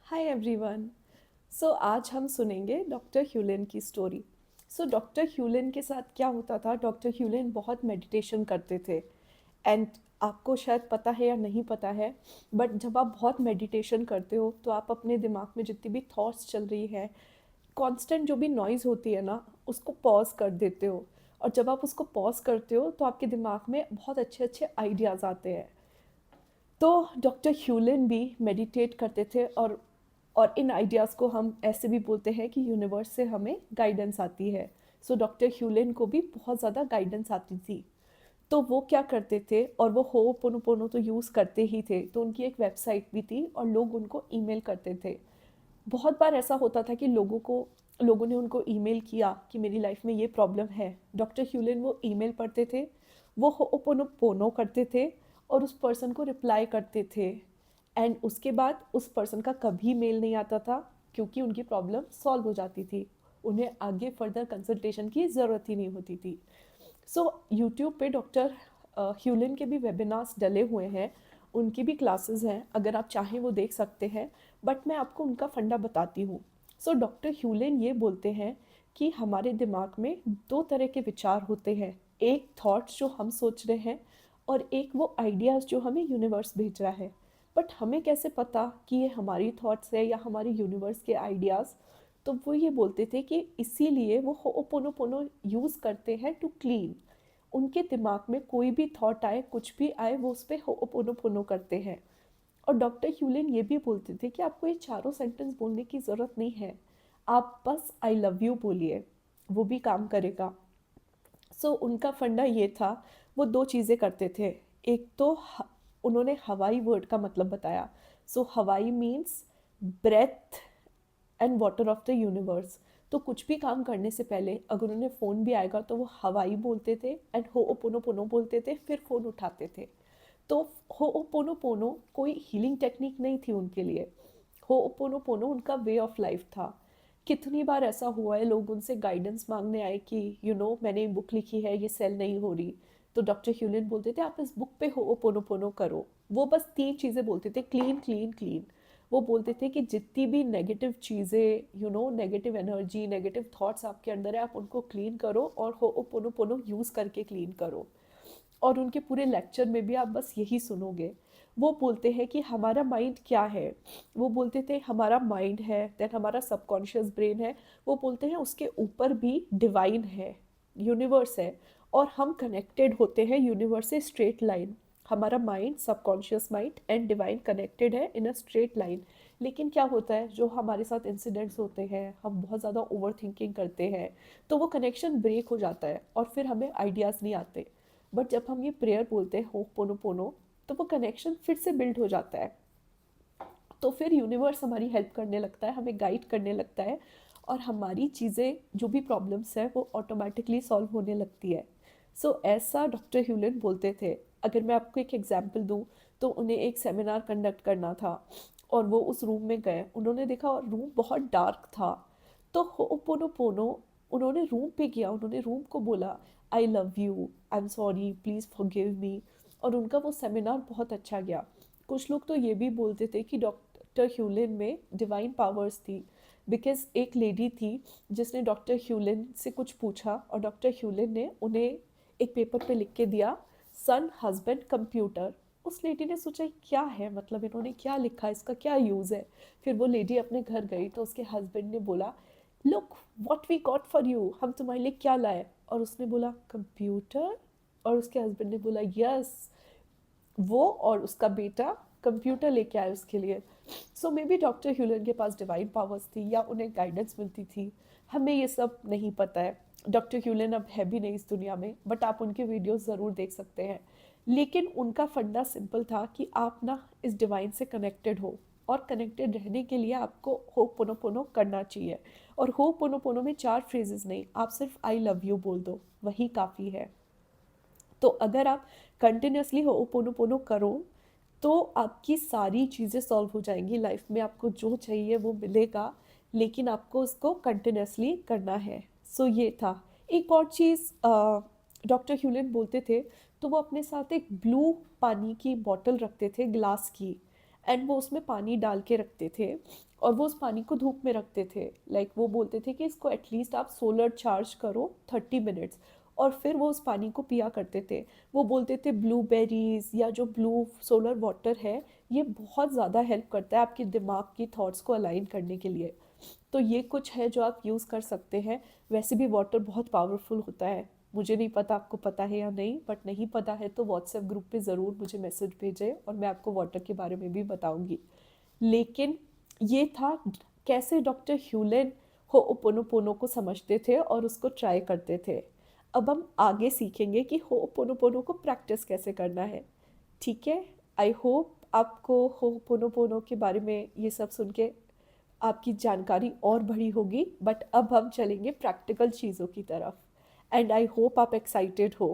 Hi everyone. सो आज हम सुनेंगे डॉक्टर ह्यूलिन की स्टोरी। डॉक्टर ह्यूलिन के साथ क्या होता था, डॉक्टर ह्यूलिन बहुत मेडिटेशन करते थे। एंड आपको शायद पता है या नहीं पता है, बट जब आप बहुत मेडिटेशन करते हो तो आप अपने दिमाग में जितनी भी थॉट्स चल रही है, कांस्टेंट जो भी नॉइज़ होती है ना, उसको पॉज कर देते हो। और जब आप उसको पॉज करते हो तो आपके दिमाग में बहुत अच्छे अच्छे आइडियाज़ आते हैं। तो डॉक्टर ह्यूलिन भी मेडिटेट करते थे, और इन आइडियाज़ को हम ऐसे भी बोलते हैं कि यूनिवर्स से हमें गाइडेंस आती है। डॉक्टर ह्यूलिन को भी बहुत ज़्यादा गाइडेंस आती थी। तो वो क्या करते थे, और वो होपोनोपोनो तो यूज़ करते ही थे, तो उनकी एक वेबसाइट भी थी और लोग उनको ईमेल करते थे। बहुत बार ऐसा होता था कि लोगों ने उनको ईमेल किया कि मेरी लाइफ में ये प्रॉब्लम है। डॉक्टर ह्यूलिन वो ईमेल पढ़ते थे, वो होपोनोपोनो करते थे और उस पर्सन को रिप्लाई करते थे। एंड उसके बाद उस पर्सन का कभी मेल नहीं आता था, क्योंकि उनकी प्रॉब्लम सॉल्व हो जाती थी। उन्हें आगे फर्दर कंसल्टेशन की ज़रूरत ही नहीं होती थी। यूट्यूब पे डॉक्टर ह्यूलिन के भी वेबिनार्स डले हुए हैं, उनकी भी क्लासेस हैं, अगर आप चाहें वो देख सकते हैं। बट मैं आपको उनका फंडा बताती हूँ। डॉक्टर ह्यूलिन ये बोलते हैं कि हमारे दिमाग में दो तरह के विचार होते हैं। एक थॉट्स जो हम सोच रहे हैं, और एक वो आइडियाज़ जो हमें यूनिवर्स भेज रहा है। बट हमें कैसे पता कि ये हमारी थॉट्स है या हमारे यूनिवर्स के आइडियाज़? तो वो ये बोलते थे कि इसीलिए वो होपोनोपोनो यूज़ करते हैं टू क्लीन। उनके दिमाग में कोई भी थॉट आए, कुछ भी आए, वो उस पर होपोनोपोनो करते हैं। और डॉक्टर ह्यूलिन ये भी बोलते थे कि आपको ये चारों सेंटेंस बोलने की ज़रूरत नहीं है, आप बस आई लव यू बोलिए, वो भी काम करेगा। उनका फंडा ये था, वो दो चीज़ें करते थे। एक तो उन्होंने हवाई वर्ड का मतलब बताया। Hawaii means breath and water of the universe. तो कुछ भी काम करने से पहले अगर उन्हें फ़ोन भी आएगा तो वो हवाई बोलते थे एंड हो ओपोनो पोनो बोलते थे, फिर फ़ोन उठाते थे। तो हो ओपोनो पोनो कोई हीलिंग टेक्निक नहीं थी उनके लिए। हो ओपोनो पोनो उनका वे ऑफ लाइफ था। कितनी बार ऐसा हुआ है, लोग उनसे गाइडेंस मांगने आए कि मैंने बुक लिखी है, ये सेल नहीं हो रही। तो डॉक्टर ह्यूलिन बोलते थे आप इस बुक पे हो ओपोनो पोनो करो। वो बस तीन चीज़ें बोलते थे, क्लीन क्लीन क्लीन। वो बोलते थे कि जितनी भी नेगेटिव चीज़ें, नेगेटिव एनर्जी, नेगेटिव थॉट्स आपके अंदर है, आप उनको क्लीन करो और हो ओपोनो पोनो यूज़ करके क्लीन करो। और उनके पूरे लेक्चर में भी आप बस यही सुनोगे। वो बोलते हैं कि हमारा माइंड क्या है। वो बोलते थे हमारा माइंड है, देन हमारा सबकॉन्शियस ब्रेन है। वो बोलते हैं उसके ऊपर भी डिवाइन है, यूनिवर्स है, और हम कनेक्टेड होते हैं यूनिवर्स से स्ट्रेट लाइन। हमारा mind, subconscious mind and divine connected है इन अ स्ट्रेट लाइन। लेकिन क्या होता है, जो हमारे साथ इंसिडेंट्स होते हैं, हम बहुत ज़्यादा ओवर थिंकिंग करते हैं, तो वो कनेक्शन ब्रेक हो जाता है और फिर हमें आइडियाज़ नहीं आते। बट जब हम ये प्रेयर बोलते हैं हो पोनो पोनो, तो वो कनेक्शन फिर से बिल्ड हो जाता है। तो फिर यूनिवर्स हमारी हेल्प करने लगता है, हमें गाइड करने लगता है, और हमारी चीज़ें जो भी प्रॉब्लम्स है वो ऑटोमेटिकली सॉल्व होने लगती है। ऐसा डॉक्टर ह्यूलिन बोलते थे। अगर मैं आपको एक एग्जांपल दूं, तो उन्हें एक सेमिनार कंडक्ट करना था और वो उस रूम में गए, उन्होंने देखा और रूम बहुत डार्क था। तो होपोनोपोनो उन्होंने रूम पे किया, उन्होंने रूम को बोला I love you, I am sorry, please forgive me. और उनका वो सेमिनार बहुत अच्छा गया। कुछ लोग तो ये भी बोलते थे कि डॉक्टर ह्यूलिन में डिवाइन पावर्स थी, बिकॉज एक लेडी थी जिसने डॉक्टर ह्यूलिन से कुछ पूछा और डॉक्टर ह्यूलिन ने उन्हें एक पेपर पे लिख के दिया, सन हस्बैंड कंप्यूटर। उस लेडी ने सोचा क्या है, मतलब इन्होंने क्या लिखा, इसका क्या यूज़ है। फिर वो लेडी अपने घर गई तो उसके हस्बैंड ने बोला, look what we got for you, हम तुम्हारे लिए क्या लाए। और उसने बोला कंप्यूटर। और उसके हस्बैंड ने बोला यस। वो और उसका बेटा कंप्यूटर लेके आए उसके लिए। मे बी डॉक्टर ह्यूलन के पास डिवाइन पावर्स थी या उन्हें गाइडेंस मिलती थी, हमें ये सब नहीं पता है। डॉक्टर ह्यूलन अब है भी नहीं इस दुनिया में, बट आप उनके वीडियोस ज़रूर देख सकते हैं। लेकिन उनका फंडा सिंपल था कि आप ना इस डिवाइन से कनेक्टेड हो, और कनेक्टेड रहने के लिए आपको हो पोनो करना चाहिए। और हो पोनो में चार फ्रेजेस नहीं, आप सिर्फ आई लव यू बोल दो, वही काफ़ी है। तो अगर आप कंटिन्यूसली होपोनोपोनो करो तो आपकी सारी चीज़ें सॉल्व हो जाएंगी, लाइफ में आपको जो चाहिए वो मिलेगा। लेकिन आपको उसको कंटिन्यूसली करना है। ये था। एक और चीज़ डॉक्टर ह्यूलिन बोलते थे, तो वो अपने साथ एक ब्लू पानी की बॉटल रखते थे, ग्लास की। एंड वो उसमें पानी डाल के रखते थे और वो उस पानी को धूप में रखते थे। लाइक वो बोलते थे कि इसको एटलीस्ट आप सोलर चार्ज करो 30 मिनट्स, और फिर वो उस पानी को पिया करते थे। वो बोलते थे ब्लूबेरीज या जो ब्लू सोलर वाटर है, ये बहुत ज़्यादा हेल्प करता है आपके दिमाग की थॉट्स को अलाइन करने के लिए। तो ये कुछ है जो आप यूज़ कर सकते हैं। वैसे भी वाटर बहुत पावरफुल होता है। मुझे नहीं पता आपको पता है या नहीं, बट नहीं पता है तो व्हाट्सएप ग्रुप पे ज़रूर मुझे मैसेज भेजें और मैं आपको वाटर के बारे में भी बताऊंगी। लेकिन ये था कैसे डॉक्टर ह्यूलेन होओपोनोपोनो को समझते थे और उसको ट्राई करते थे। अब हम आगे सीखेंगे कि होओपोनोपोनो को प्रैक्टिस कैसे करना है। ठीक है। आई होप आपको होओपोनोपोनो के बारे में ये सब सुन के आपकी जानकारी और बढ़ी होगी। बट अब हम चलेंगे प्रैक्टिकल चीज़ों की तरफ, एंड आई होप आप एक्साइटेड हो।